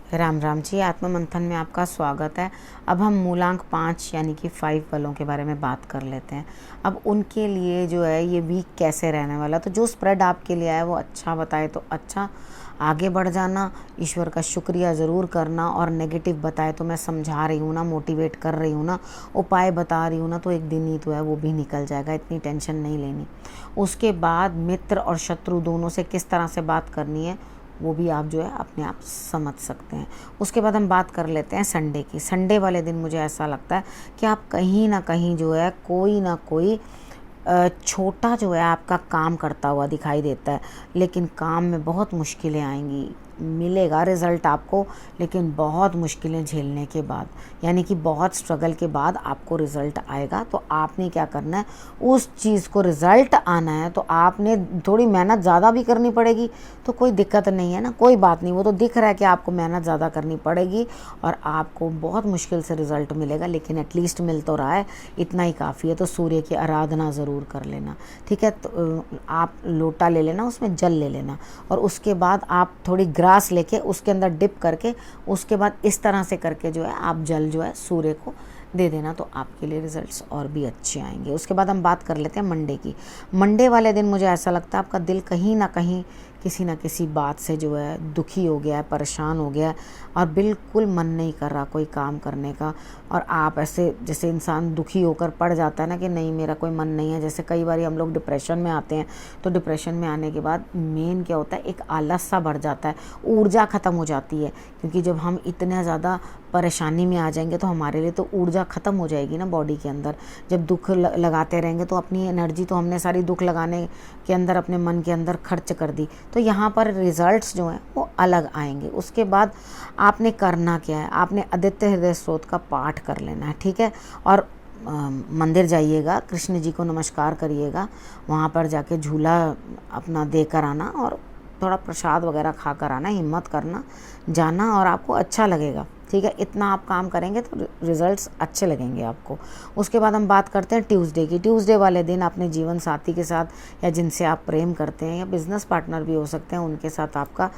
राम राम जी। आत्म मंथन में आपका स्वागत है। अब हम मूलांक 5 यानी कि 5 बलों के बारे में बात कर लेते हैं। अब उनके लिए जो है ये वीक कैसे रहने वाला, तो जो स्प्रेड आपके लिए आया वो अच्छा बताए तो अच्छा, आगे बढ़ जाना, ईश्वर का शुक्रिया ज़रूर करना। और नेगेटिव बताए तो मैं समझा रही हूँ ना, मोटिवेट कर रही हूँ ना, उपाय बता रही हूँ ना, तो एक दिन ही तो है वो भी निकल जाएगा, इतनी टेंशन नहीं लेनी। उसके बाद मित्र और शत्रु दोनों से किस तरह से बात करनी है वो भी आप जो है अपने आप समझ सकते हैं। उसके बाद हम बात कर लेते हैं संडे की। संडे वाले दिन मुझे ऐसा लगता है कि आप कहीं ना कहीं जो है कोई ना कोई छोटा जो है आपका काम करता हुआ दिखाई देता है, लेकिन काम में बहुत मुश्किलें आएंगी। मिलेगा रिज़ल्ट आपको, लेकिन बहुत मुश्किलें झेलने के बाद, यानी कि बहुत स्ट्रगल के बाद आपको रिज़ल्ट आएगा। तो आपने क्या करना है, उस चीज़ को रिज़ल्ट आना है तो आपने थोड़ी मेहनत ज़्यादा भी करनी पड़ेगी। तो कोई दिक्कत नहीं है ना, कोई बात नहीं, वो तो दिख रहा है कि आपको मेहनत ज़्यादा करनी पड़ेगी और आपको बहुत मुश्किल से रिज़ल्ट मिलेगा, लेकिन एटलीस्ट मिल तो रहा है, इतना ही काफ़ी है। तो सूर्य की आराधना ज़रूर कर लेना, ठीक है। तो आप लोटा ले लेना, उसमें जल ले लेना और उसके बाद आप थोड़ी ग्रास लेके उसके अंदर डिप करके उसके बाद इस तरह से करके जो है आप जल जो है सूर्य को दे देना, तो आपके लिए रिजल्ट्स और भी अच्छे आएंगे। उसके बाद हम बात कर लेते हैं मंडे की। मंडे वाले दिन मुझे ऐसा लगता है आपका दिल कहीं ना कहीं किसी ना किसी बात से जो है दुखी हो गया है, परेशान हो गया है और बिल्कुल मन नहीं कर रहा कोई काम करने का। और आप ऐसे जैसे इंसान दुखी होकर पड़ जाता है ना कि नहीं मेरा कोई मन नहीं है, जैसे कई बार हम लोग डिप्रेशन में आते हैं, तो डिप्रेशन में आने के बाद मेन क्या होता है, एक आलस सा बढ़ जाता है, ऊर्जा ख़त्म हो जाती है। क्योंकि जब हम इतने ज़्यादा परेशानी में आ जाएंगे तो हमारे लिए तो ऊर्जा ख़त्म हो जाएगी ना बॉडी के अंदर। जब दुख लगाते रहेंगे तो अपनी एनर्जी तो हमने सारी दुख लगाने के अंदर अपने मन के अंदर खर्च कर दी, तो यहाँ पर रिजल्ट्स जो हैं वो अलग आएंगे। उसके बाद आपने करना क्या है, आपने आदित्य हृदय स्रोत का पाठ कर लेना है, ठीक है। और मंदिर जाइएगा, कृष्ण जी को नमस्कार करिएगा, वहाँ पर जाके झूला अपना दे कर आना और थोड़ा प्रसाद वगैरह खा कर आना, हिम्मत करना जाना और आपको अच्छा लगेगा, ठीक है। इतना आप काम करेंगे तो रिजल्ट्स अच्छे लगेंगे आपको। उसके बाद हम बात करते हैं ट्यूसडे की। ट्यूसडे वाले दिन अपने जीवन साथी के साथ या जिनसे आप प्रेम करते हैं या बिजनेस पार्टनर भी हो सकते हैं, उनके साथ आपका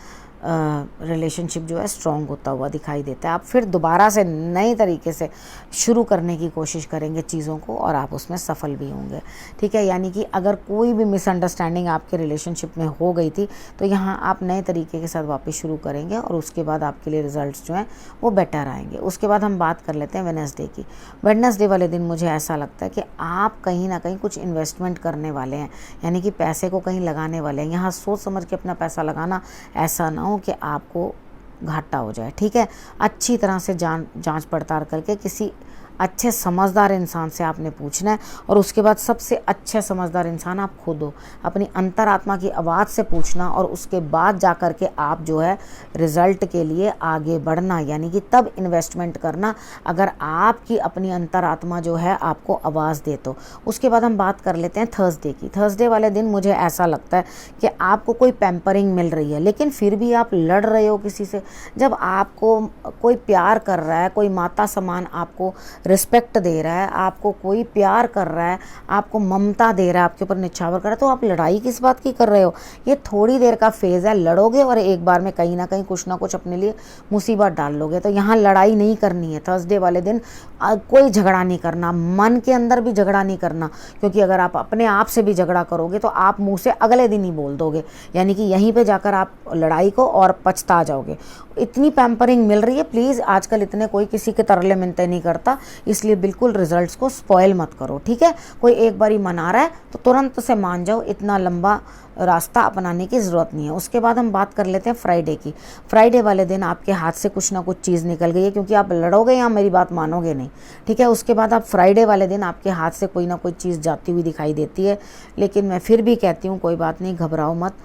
रिलेशनशिप जो है स्ट्रॉन्ग होता हुआ दिखाई देता है। आप फिर दोबारा से नए तरीके से शुरू करने की कोशिश करेंगे चीज़ों को और आप उसमें सफल भी होंगे, ठीक है। यानी कि अगर कोई भी मिसअंडरस्टैंडिंग आपके रिलेशनशिप में हो गई थी तो यहाँ आप नए तरीके के साथ वापस शुरू करेंगे और उसके बाद आपके लिए रिजल्ट्स जो हैं वो बेटर आएंगे। उसके बाद हम बात कर लेते हैं वेडनेसडे की। वेडनेसडे वाले दिन मुझे ऐसा लगता है कि आप कहीं ना कहीं कुछ इन्वेस्टमेंट करने वाले हैं, यानी कि पैसे को कहीं लगाने वाले हैं। यहाँ सोच समझ के अपना पैसा लगाना, ऐसा ना हो कि आपको घाटा हो जाए, ठीक है। अच्छी तरह से जांच पड़ताल करके किसी अच्छे समझदार इंसान से आपने पूछना है और उसके बाद सबसे अच्छे समझदार इंसान आप खुद हो, अपनी अंतरात्मा की आवाज़ से पूछना और उसके बाद जा कर के आप जो है रिज़ल्ट के लिए आगे बढ़ना, यानी कि तब इन्वेस्टमेंट करना अगर आपकी अपनी अंतरात्मा जो है आपको आवाज़ दे तो। उसके बाद हम बात कर लेते हैं थर्सडे की। थर्सडे वाले दिन मुझे ऐसा लगता है कि आपको कोई पैम्परिंग मिल रही है, लेकिन फिर भी आप लड़ रहे हो किसी से। जब आपको कोई प्यार कर रहा है, कोई माता समान आपको रिस्पेक्ट दे रहा है, आपको कोई प्यार कर रहा है, आपको ममता दे रहा है, आपके ऊपर निछावर कर रहा है, तो आप लड़ाई किस बात की कर रहे हो। ये थोड़ी देर का फेज़ है, लड़ोगे और एक बार में कहीं ना कहीं कुछ ना कुछ अपने लिए मुसीबत डाल लोगे। तो यहाँ लड़ाई नहीं करनी है थर्सडे वाले दिन, कोई झगड़ा नहीं करना, मन के अंदर भी झगड़ा नहीं करना, क्योंकि अगर आप अपने आप से भी झगड़ा करोगे तो आप मुँह से अगले दिन ही बोल दोगे, यानी कि यहीं पर जाकर आप लड़ाई को और पछता जाओगे। इतनी पैम्परिंग मिल रही है, प्लीज़ आजकल इतने कोई किसी के तरले मिनते नहीं करता, इसलिए बिल्कुल रिजल्ट्स को स्पॉइल मत करो, ठीक है। कोई एक बारी मना रहा है तो तुरंत से मान जाओ, इतना लंबा रास्ता अपनाने की ज़रूरत नहीं है। उसके बाद हम बात कर लेते हैं फ्राइडे की। फ्राइडे वाले दिन आपके हाथ से कुछ ना कुछ चीज़ निकल गई है, क्योंकि आप लड़ोगे या मेरी बात मानोगे नहीं, ठीक है। उसके बाद आप फ्राइडे वाले दिन आपके हाथ से कोई ना कोई चीज़ जाती हुई दिखाई देती है, लेकिन मैं फिर भी कहती हूँ कोई बात नहीं, घबराओ मत,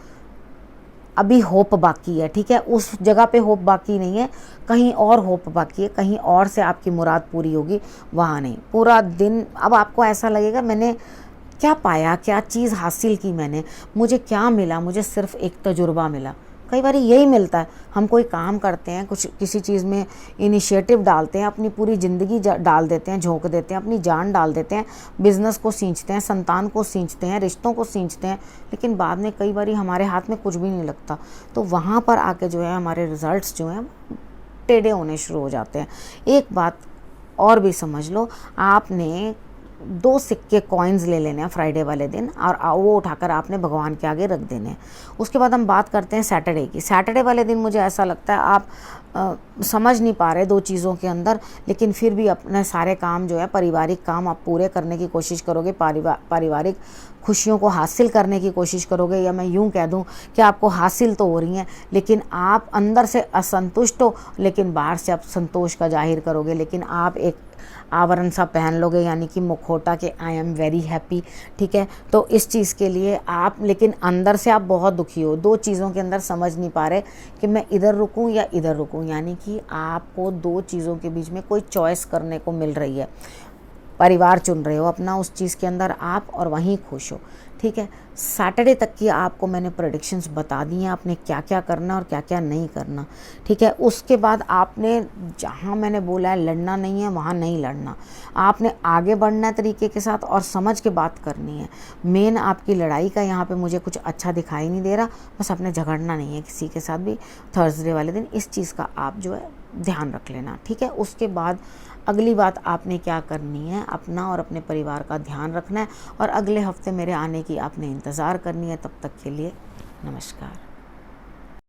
अभी होप बाकी है, ठीक है। उस जगह पे होप बाकी नहीं है, कहीं और होप बाकी है, कहीं और से आपकी मुराद पूरी होगी, वहाँ नहीं। पूरा दिन अब आपको ऐसा लगेगा मैंने क्या पाया, क्या चीज़ हासिल की मैंने, मुझे क्या मिला, मुझे सिर्फ एक तजुर्बा मिला। कई बार यही मिलता है, हम कोई काम करते हैं, कुछ किसी चीज़ में इनिशिएटिव डालते हैं, अपनी पूरी ज़िंदगी डाल देते हैं, झोंक देते हैं, अपनी जान डाल देते हैं, बिज़नेस को सींचते हैं, संतान को सींचते हैं, रिश्तों को सींचते हैं, लेकिन बाद में कई बार हमारे हाथ में कुछ भी नहीं लगता। तो वहाँ पर आके जो है हमारे रिज़ल्ट्स जो हैं टेढ़े होने शुरू हो जाते हैं। एक बात और भी समझ लो, आपने 2 सिक्के कॉइन्स ले लेने हैं फ्राइडे वाले दिन और वो उठाकर आपने भगवान के आगे रख देने हैं। उसके बाद हम बात करते हैं सैटरडे की। सैटरडे वाले दिन मुझे ऐसा लगता है आप समझ नहीं पा रहे 2 चीज़ों के अंदर, लेकिन फिर भी अपने सारे काम जो है पारिवारिक काम आप पूरे करने की कोशिश करोगे, पारिवारिक खुशियों को हासिल करने की कोशिश करोगे, या मैं यूँ कह दूँ कि आपको हासिल तो हो रही हैं लेकिन आप अंदर से असंतुष्ट हो, लेकिन बाहर से आप संतोष का जाहिर करोगे। लेकिन आप एक आवरण सा पहन लोगे, यानी कि मुखौटा के आई एम वेरी हैप्पी, ठीक है। तो इस चीज़ के लिए आप, लेकिन अंदर से आप बहुत दुखी हो, 2 चीज़ों के अंदर समझ नहीं पा रहे कि मैं इधर रुकूं या इधर रुकूं, यानी कि आपको 2 चीज़ों के बीच में कोई चॉइस करने को मिल रही है। परिवार चुन रहे हो अपना उस चीज़ के अंदर आप, और वहीं खुश हो, ठीक है। सैटरडे तक की आपको मैंने प्रेडिक्शंस बता दी हैं, आपने क्या क्या करना और क्या क्या नहीं करना, ठीक है। उसके बाद आपने जहाँ मैंने बोला है लड़ना नहीं है वहाँ नहीं लड़ना, आपने आगे बढ़ना है तरीके के साथ और समझ के बात करनी है। मेन आपकी लड़ाई का यहाँ पे मुझे कुछ अच्छा दिखाई नहीं दे रहा, बस आपने झगड़ना नहीं है किसी के साथ भी थर्सडे वाले दिन। इस चीज़ का आप जो है ध्यान रख लेना, ठीक है। उसके बाद अगली बात आपने क्या करनी है, अपना और अपने परिवार का ध्यान रखना है और अगले हफ्ते मेरे आने की आपने इंतज़ार करनी है। तब तक के लिए नमस्कार।